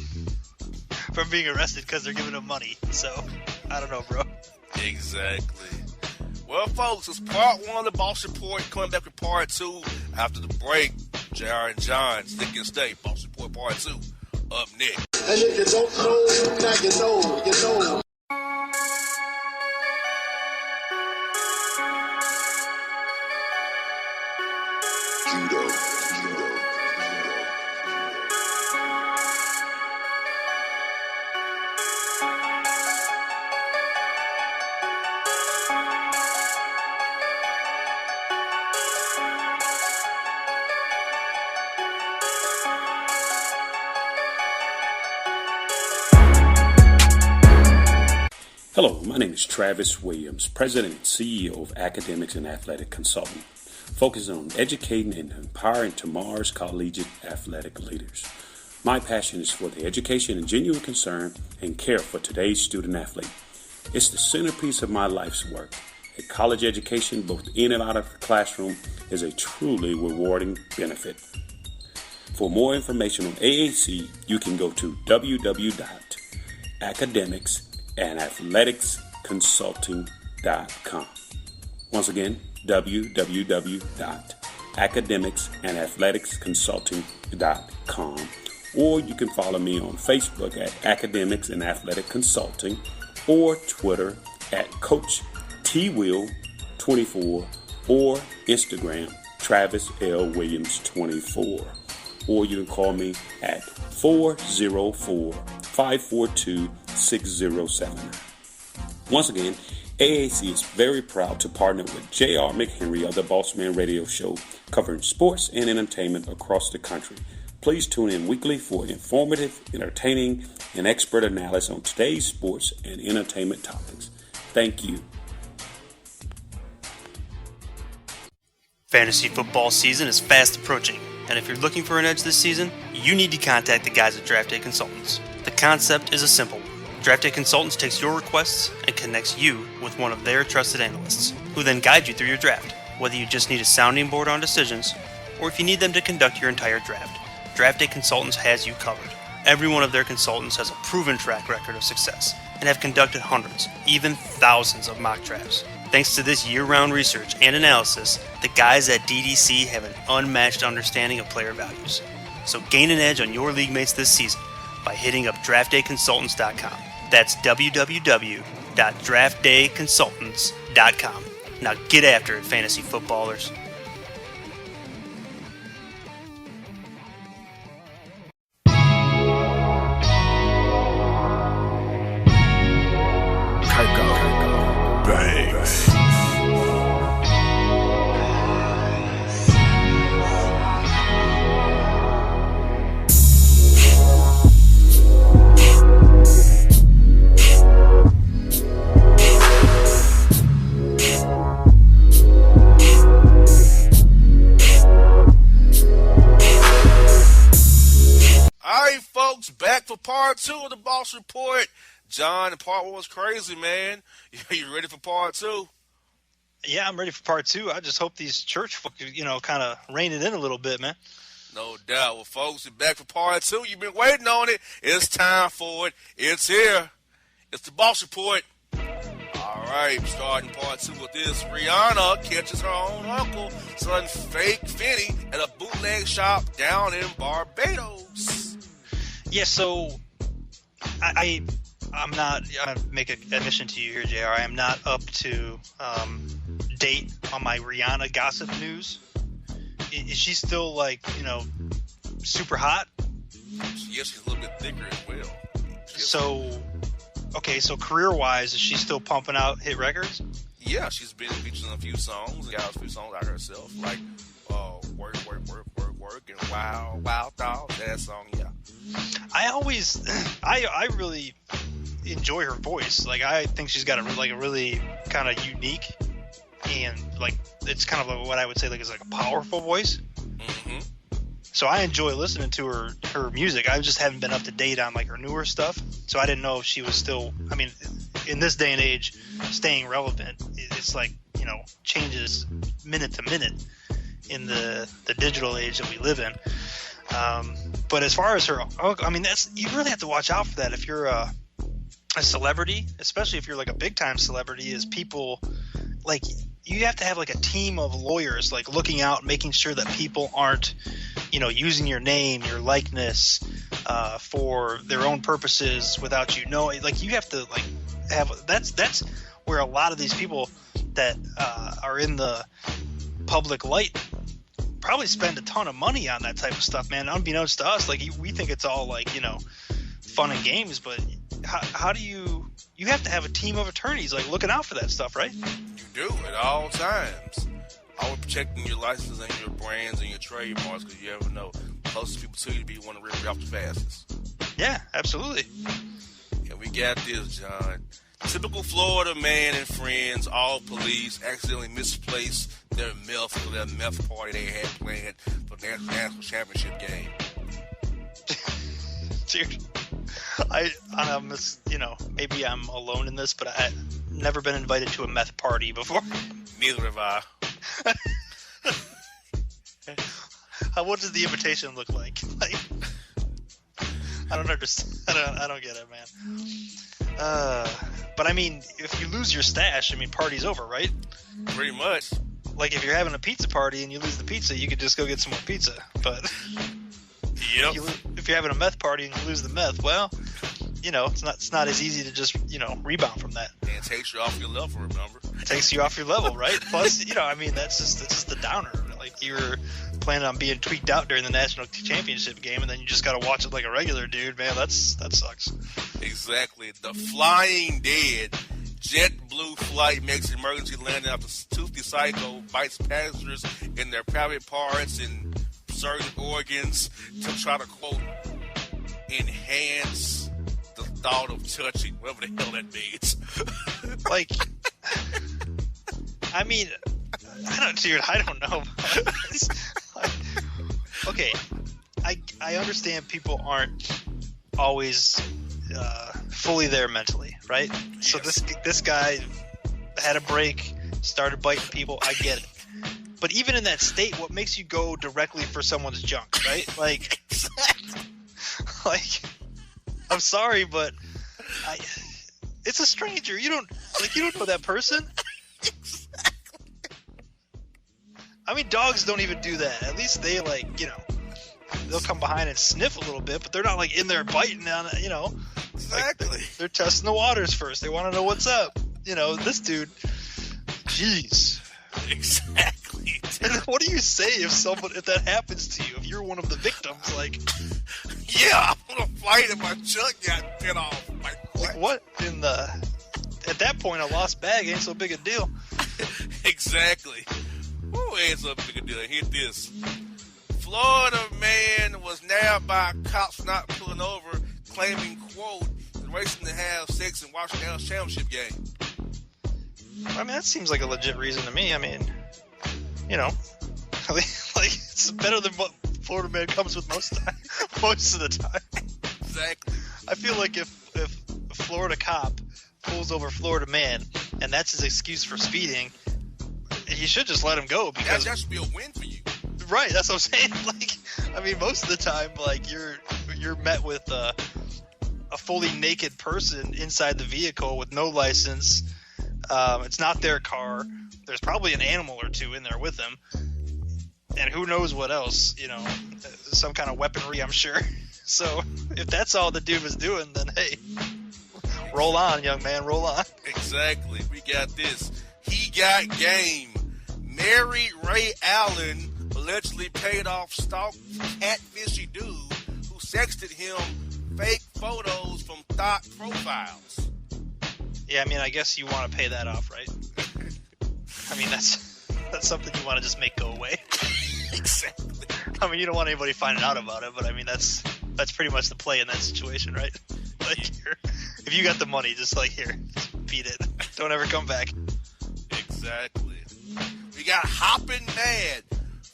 being arrested because they're giving them money. So, I don't know, bro. Exactly. Well, folks, it's part 1 of the Boss Report. Coming back with part 2 after the break. JR and John, Stick and Stay. Boss Report part 2 up next. And if you don't know, now you know, you know. Hello, my name is Travis Williams, President and CEO of Academics and Athletic Consulting, focusing on educating and empowering tomorrow's collegiate athletic leaders. My passion is for the education and genuine concern and care for today's student athlete. It's the centerpiece of my life's work. A college education, both in and out of the classroom, is a truly rewarding benefit. For more information on AAC, you can go to www.academicsandathleticsconsulting.com. Once again, www.academicsandathleticsconsulting.com. Or you can follow me on Facebook at Academics and Athletic Consulting, or Twitter at Coach TWill24, or Instagram Travis L. Williams 24. Or you can call me at 404-542-6079. Once again, AAC is very proud to partner with J.R. McHenry of the Bossman Radio Show, covering sports and entertainment across the country. Please tune in weekly for informative, entertaining, and expert analysis on today's sports and entertainment topics. Thank you. Fantasy football season is fast approaching, and if you're looking for an edge this season, you need to contact the guys at Draft Day Consultants. The concept is a simple one. Draft Day Consultants takes your requests and connects you with one of their trusted analysts, who then guide you through your draft, whether you just need a sounding board on decisions, or if you need them to conduct your entire draft. Draft Day Consultants has you covered. Every one of their consultants has a proven track record of success and have conducted hundreds, even thousands of mock drafts. Thanks to this year-round research and analysis, the guys at DDC have an unmatched understanding of player values. So gain an edge on your league mates this season by hitting up draftdayconsultants.com. That's www.draftdayconsultants.com. Now get after it, fantasy footballers. Banks. All right, folks, back for part 2 of the Boss Report. John, part 1 was crazy, man. You ready for part 2? Yeah, I'm ready for part 2. I just hope these church folk, kind of rein it in a little bit, man. No doubt. Well, folks, we're back for part 2. You've been waiting on it. It's time for it. It's here. It's the Boss Report. All right, starting part 2 with this. Rihanna catches her own uncle selling fake Fenty at a bootleg shop down in Barbados. Yeah, so I'm not. I make an admission to you here, JR. I am not up to date on my Rihanna gossip news. Is she still super hot? Yes, she's a little bit thicker as well. So career-wise, is she still pumping out hit records? Yeah, she's been featured in a few songs. Got a few songs out herself, like Work, and Wow Dog, that song, yeah. I really enjoy her voice. Like, I think she's got a really kind of unique and it's kind of like what I would say is like a powerful voice. Mm-hmm. So I enjoy listening to her music. I just haven't been up to date on her newer stuff. So I didn't know if she was still. I mean, in this day and age, staying relevant, it's changes minute to minute in the digital age that we live in. But as far as her, you really have to watch out for that if you're a celebrity, especially if you're a big time celebrity. Is people you have to have a team of lawyers looking out, making sure that people aren't using your name, your likeness for their own purposes without you knowing. You have to have that's where a lot of these people that are in the public light probably spend a ton of money on that type of stuff, man. Unbeknownst to us, we think it's all fun and games, but how do you have to have a team of attorneys looking out for that stuff, right? You do at all times. Always protecting your licenses and your brands and your trademarks, because you never know. Closest people to you to be one to rip you off the fastest. Yeah, absolutely. And we got this, John. Typical Florida man and friends, all police, accidentally misplaced their meth for their meth party they had planned for the national championship game. Dude, maybe I'm alone in this, but I've never been invited to a meth party before. Neither have I. What does the invitation look like? I don't understand. I don't get it, man. But I mean, if you lose your stash, party's over, right? Pretty much. If you're having a pizza party and you lose the pizza, you could just go get some more pizza. But yep. if you're having a meth party and you lose the meth, well, it's not as easy to just rebound from that. And it takes you off your level, remember? It takes you off your level, right? Plus, that's just the downer. You were planning on being tweaked out during the national championship game, and then you just got to watch it like a regular dude, man. That sucks. Exactly. The Flying Dead JetBlue flight makes emergency landing after toothy psycho bites passengers in their private parts and certain organs to try to, quote, enhance the thought of touching, whatever the hell that means. I don't know. Okay, I understand people aren't always fully there mentally, right? Yes. So this guy had a break, started biting people. I get it. But even in that state, what makes you go directly for someone's junk, right? I'm sorry, but it's a stranger. You don't know that person. Dogs don't even do that. At least they they'll come behind and sniff a little bit, but they're not in there biting on it, Exactly. They're testing the waters first. They want to know what's up. This dude Jeez. Exactly. And then what do you say if that happens to you? If you're one of the victims, like, yeah, I'm gonna fight if my chuck got bit off. Like what in the? At that point, a lost bag ain't so big a deal. Exactly. Who ain't so big a deal? Hit this. Florida man was nabbed by cops not pulling over, claiming, quote, racing to have sex and watch the National Championship game. I mean, that seems like a legit reason to me. I mean, you know, like it's better than what Florida man comes with most of the time. Exactly. I feel like if a Florida cop pulls over Florida man and that's his excuse for speeding, he should just let him go because that should be a win for you. Right, that's what I'm saying. Like, I mean, most of the time, like you're met with a fully naked person inside the vehicle with no license. It's not their car. There's probably an animal or two in there with them, and who knows what else? You know, some kind of weaponry, I'm sure. So if that's all the dude was doing, then hey, roll on, young man, roll on. Exactly. We got this. He got game. Mary Ray Allen allegedly paid off stalk catfishy dude who sexted him fake photos from thought profiles. Yeah, I mean, I guess you want to pay that off, right? I mean, that's something you want to just make go away. Exactly. I mean, you don't want anybody finding out about it, but I mean, that's pretty much the play in that situation, right? Like, if you got the money, just like, here, just beat it. Don't ever come back. Exactly. We got hopping mad.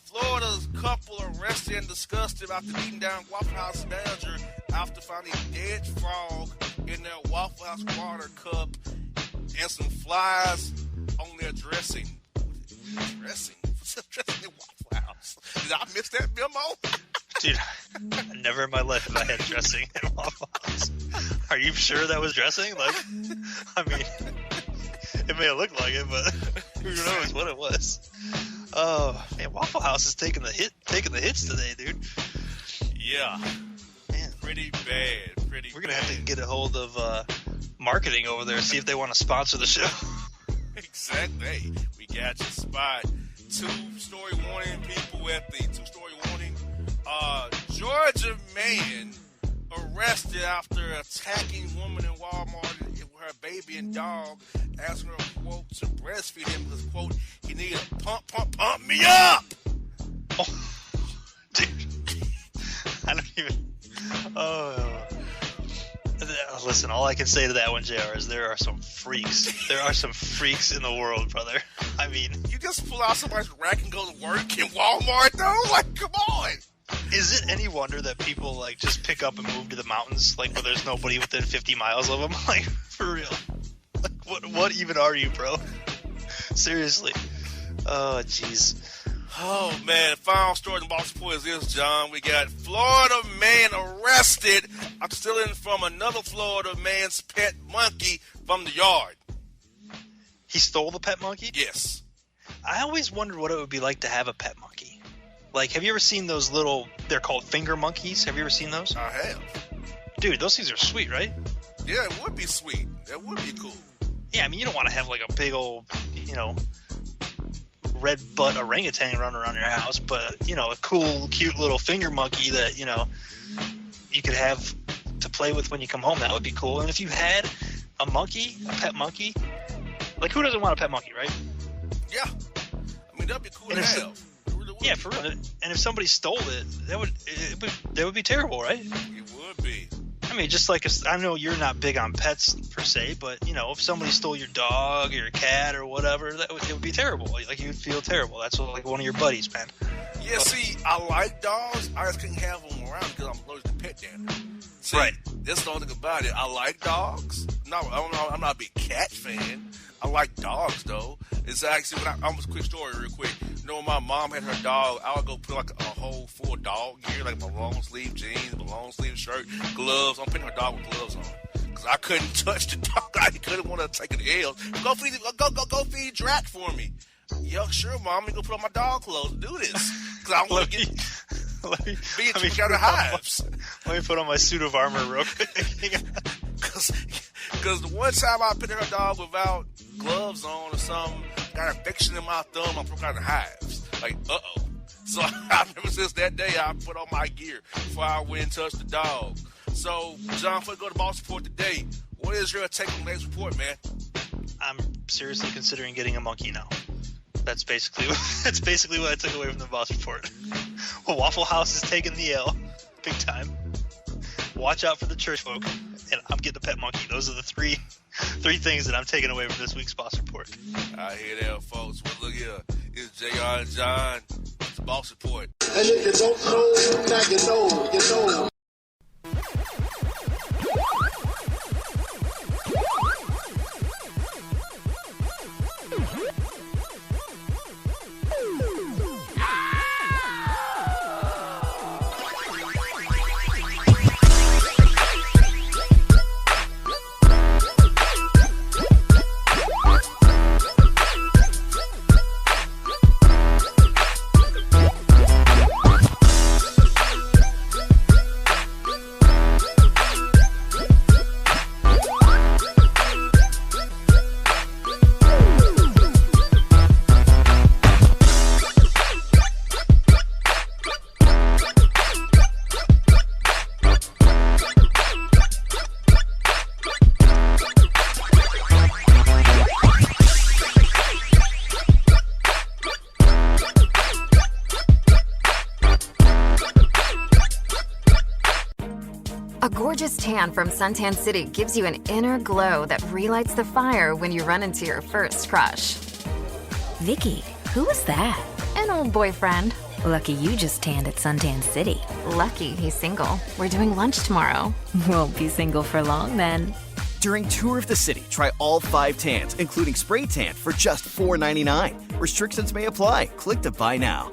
Florida's couple arrested and disgusted after beating down Waffle House manager after finding a dead frog in their Waffle House water cup and some flies on their dressing. Dressing? What's dressing in Waffle House? Did I miss that memo? Dude, never in my life have I had dressing in Waffle House. Are you sure that was dressing? Like, I mean, it may have looked like it, but who knows what it was. Oh, man, Waffle House is taking the hits today, dude. Yeah. Man. Pretty bad. We're going to have to get a hold of marketing over there, see if they want to sponsor the show. Exactly. Hey, we got your spot. 2-story warning, people at the 2-story warning. Georgia man arrested after attacking woman in Walmart with her baby and dog, asking her, quote, to breastfeed him because, quote, he needed a pump me up. Oh, dude. I don't even. Oh. Listen, all I can say to that one, JR, is there are some freaks. There are some freaks in the world, brother. I mean, you just pull out somebody's rack and go to work in Walmart, though? Like, come on. Is it any wonder that people, like, just pick up and move to the mountains, like, where there's nobody within 50 miles of them? Like, for real. Like, what even are you, bro? Seriously. Oh, jeez. Oh, man. The final story in the box report is this, John. We got Florida man arrested after stealing from another Florida man's pet monkey from the yard. He stole the pet monkey? Yes. I always wondered what it would be like to have a pet monkey. Like, have you ever seen those little, they're called finger monkeys? Have you ever seen those? I have. Dude, those things are sweet, right? Yeah, it would be sweet. That would be cool. Yeah, I mean, you don't want to have, like, a big old, you know, red butt orangutan running around your house, but, you know, a cool, cute little finger monkey that, you know, you could have to play with when you come home, that would be cool. And if you had a monkey, a pet monkey, like, who doesn't want a pet monkey, right? Yeah. I mean, that'd be cool to have. Yeah, for real. And if somebody stole it, that would be terrible, right? It would be. I mean, just like I know you're not big on pets per se, but you know, if somebody stole your dog or your cat or whatever, it would be terrible. Like you'd feel terrible. That's what, like one of your buddies, man. Yeah, see, I like dogs. I just couldn't have them around because I'm allergic to pet dander. See, right. That's the only thing about it. I like dogs. I'm not a big cat fan. I like dogs though. It's actually almost a quick story, real quick. You know, when my mom had her dog, I would go put like a whole full dog gear, like my long sleeve jeans, my long sleeve shirt, gloves. I'm putting her dog with gloves on because I couldn't touch the dog. I couldn't want to take an L. Go feed Drac for me. Yo, sure, mom. I'm gonna put on my dog clothes and do this because I want to get. Let me out of hives. Let me put on my suit of armor real quick. Because the one time I put her dog without gloves on or something, got an infection in my thumb. I'm broke out in hives. Like, uh-oh. So I remember since that day, I put on my gear before I went and touched the dog. So, John, before we go to Boss Report today, what is your take on today's report, man? I'm seriously considering getting a monkey now. That's basically what I took away from the Boss Report. Well, Waffle House is taking the L, big time. Watch out for the church folk, and I'm getting a pet monkey. Those are the three things that I'm taking away from this week's Boss Report. I hear that, folks. Well, look here. It's JR and John. It's the Boss Report. And if you don't know, now you know, you know. A gorgeous tan from Suntan City gives you an inner glow that relights the fire when you run into your first crush. Vicky, who was that? An old boyfriend. Lucky you just tanned at Suntan City. Lucky he's single. We're doing lunch tomorrow. Won't be single for long then. During Tour of the City, try all 5 tans, including spray tan, for just $4.99. Restrictions may apply. Click to buy now.